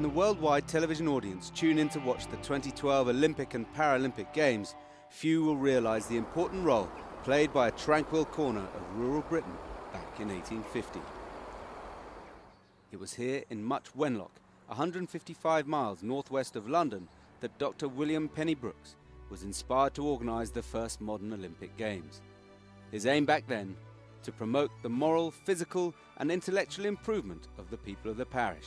when the worldwide television audience tune in to watch the 2012 Olympic and Paralympic Games, few will realise the important role played by a tranquil corner of rural Britain back in 1850. It was here in Much Wenlock, 155 miles northwest of London, that Dr. William Penny Brooks was inspired to organise the first modern Olympic Games. His aim back then, to promote the moral, physical and intellectual improvement of the people of the parish.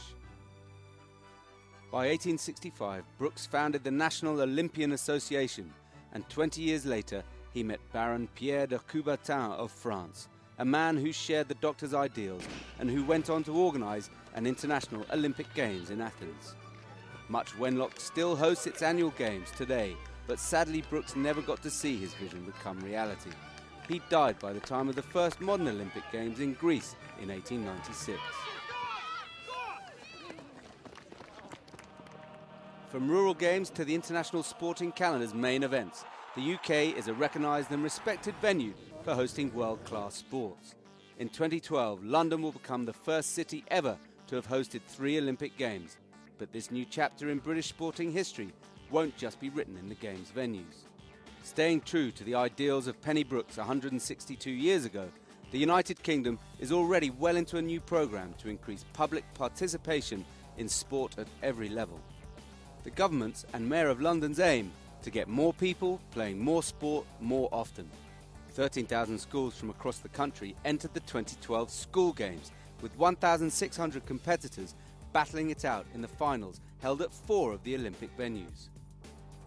By 1865, Brooks founded the National Olympian Association, and 20 years later he met Baron Pierre de Coubertin of France, a man who shared the doctor's ideals and who went on to organise an international Olympic Games in Athens. Much Wenlock still hosts its annual games today, but sadly Brooks never got to see his vision become reality. He died by the time of the first modern Olympic Games in Greece in 1896. From rural games to the international sporting calendar's main events, the UK is a recognised and respected venue for hosting world-class sports. In 2012, London will become the first city ever to have hosted 3 Olympic Games. But this new chapter in British sporting history won't just be written in the Games venues. Staying true to the ideals of Penny Brooks 162 years ago, the United Kingdom is already well into a new programme to increase public participation in sport at every level. The government's and Mayor of London's aim to get more people playing more sport more often. 13,000 schools from across the country entered the 2012 School Games, with 1,600 competitors battling it out in the finals held at 4 of the Olympic venues.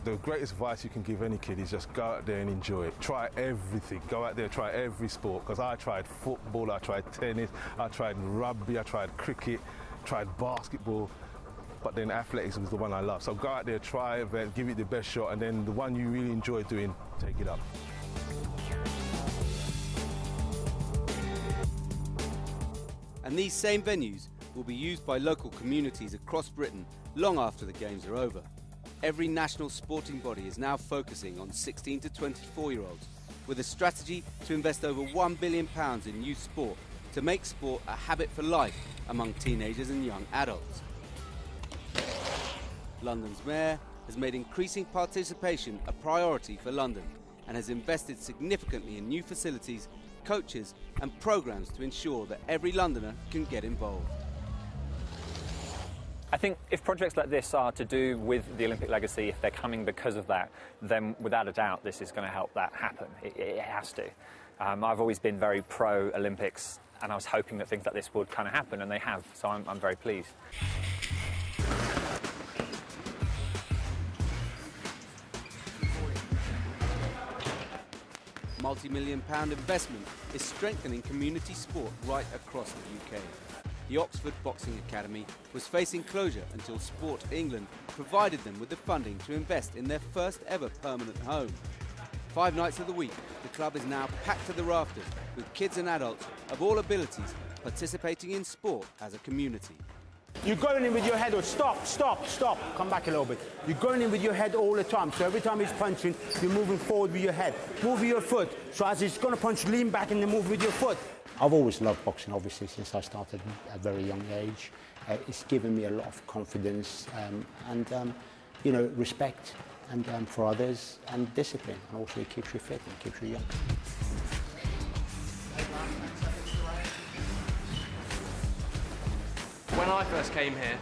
The greatest advice you can give any kid is just go out there and enjoy it. Try everything. Go out there, try every sport. Because I tried football, I tried tennis, I tried rugby, I tried cricket, tried basketball. But then athletics was the one I loved. So go out there, try it, give it the best shot, and then the one you really enjoy doing, take it up. And these same venues will be used by local communities across Britain long after the Games are over. Every national sporting body is now focusing on 16 to 24-year-olds, with a strategy to invest over £1 billion in youth sport to make sport a habit for life among teenagers and young adults. London's Mayor has made increasing participation a priority for London and has invested significantly in new facilities, coaches and programmes to ensure that every Londoner can get involved. I think if projects like this are to do with the Olympic legacy, if they're coming because of that, then without a doubt this is going to help that happen. It has to. I've always been very pro-Olympics, and I was hoping that things like this would kind of happen, and they have, so I'm very pleased. Multi-million-pound investment is strengthening community sport right across the UK. The Oxford Boxing Academy was facing closure until Sport England provided them with the funding to invest in their first ever permanent home. 5 nights of the week, the club is now packed to the rafters with kids and adults of all abilities participating in sport as a community. You're going in with your head, or stop, come back a little bit. You're going in with your head all the time, so every time he's punching, you're moving forward with your head. Move with your foot, so as he's going to punch, lean back and then move with your foot. I've always loved boxing, obviously, since I started at a very young age. It's given me a lot of confidence and you know, respect and for others, and discipline, and also it keeps you fit and keeps you young. When I first came here,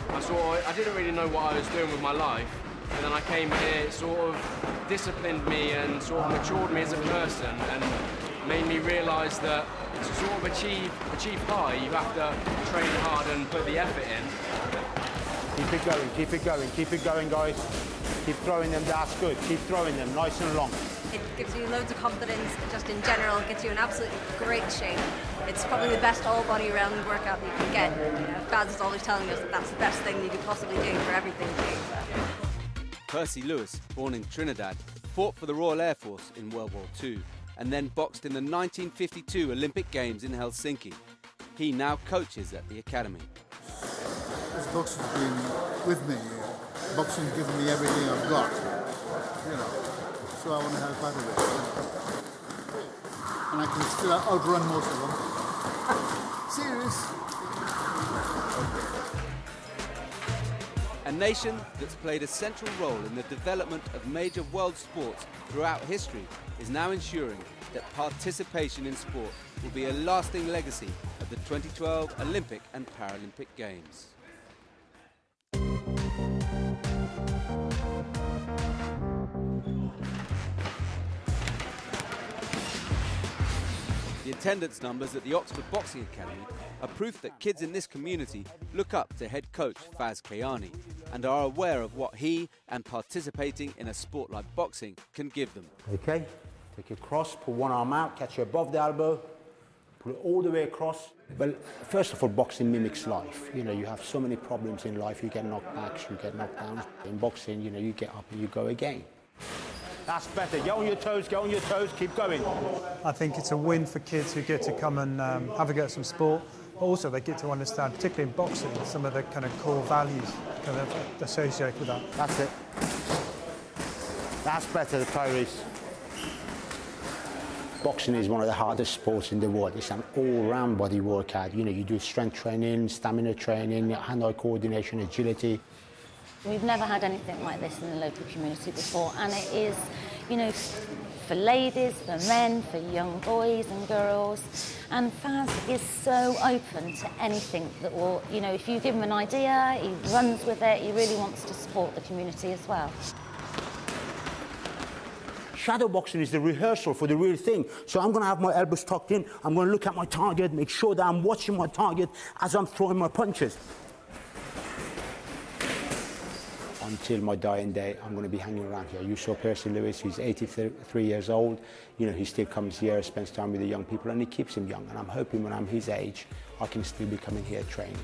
I didn't really know what I was doing with my life, and then I came here, it sort of disciplined me and sort of matured me as a person and made me realise that to sort of achieve high, you have to train hard and put the effort in. Keep it going, guys. Keep throwing them, that's good. Keep throwing them, nice and long. It gives you loads of confidence, just in general, it gets you in absolutely great shape. It's probably the best all-body round workout you can get. You know, Baz is always telling us that that's the best thing you could possibly do for everything. Percy Lewis, born in Trinidad, fought for the Royal Air Force in World War II and then boxed in the 1952 Olympic Games in Helsinki. He now coaches at the academy. This boxing's been with me. Boxing's given me everything I've got, you know, so I want to help out of it. And I can still outrun most of them. Serious. A nation that's played a central role in the development of major world sports throughout history is now ensuring that participation in sport will be a lasting legacy of the 2012 Olympic and Paralympic Games. The attendance numbers at the Oxford Boxing Academy are proof that kids in this community look up to head coach Faz Kayani and are aware of what he and participating in a sport like boxing can give them. Okay, take your cross, put one arm out, catch you above the elbow, put it all the way across. Well, first of all, boxing mimics life. You know, you have so many problems in life. You get knocked back, you get knocked down. In boxing, you know, you get up and you go again. That's better. Get on your toes, keep going. I think it's a win for kids who get to come and have a go at some sport. But also they get to understand, particularly in boxing, some of the kind of core values kind of associated with that. That's it. That's better, Tyrese. Boxing is one of the hardest sports in the world. It's an all-round body workout. You know, you do strength training, stamina training, hand-eye coordination, agility. We've never had anything like this in the local community before, and it is, you know, for ladies, for men, for young boys and girls. And Faz is so open to anything that will, you know, if you give him an idea, he runs with it, he really wants to support the community as well. Shadow boxing is the rehearsal for the real thing. So I'm going to have my elbows tucked in, I'm going to look at my target, make sure that I'm watching my target as I'm throwing my punches. Until my dying day, I'm going to be hanging around here. You saw Percy Lewis, he's 83 years old. You know, he still comes here, spends time with the young people, and he keeps him young. And I'm hoping when I'm his age, I can still be coming here training.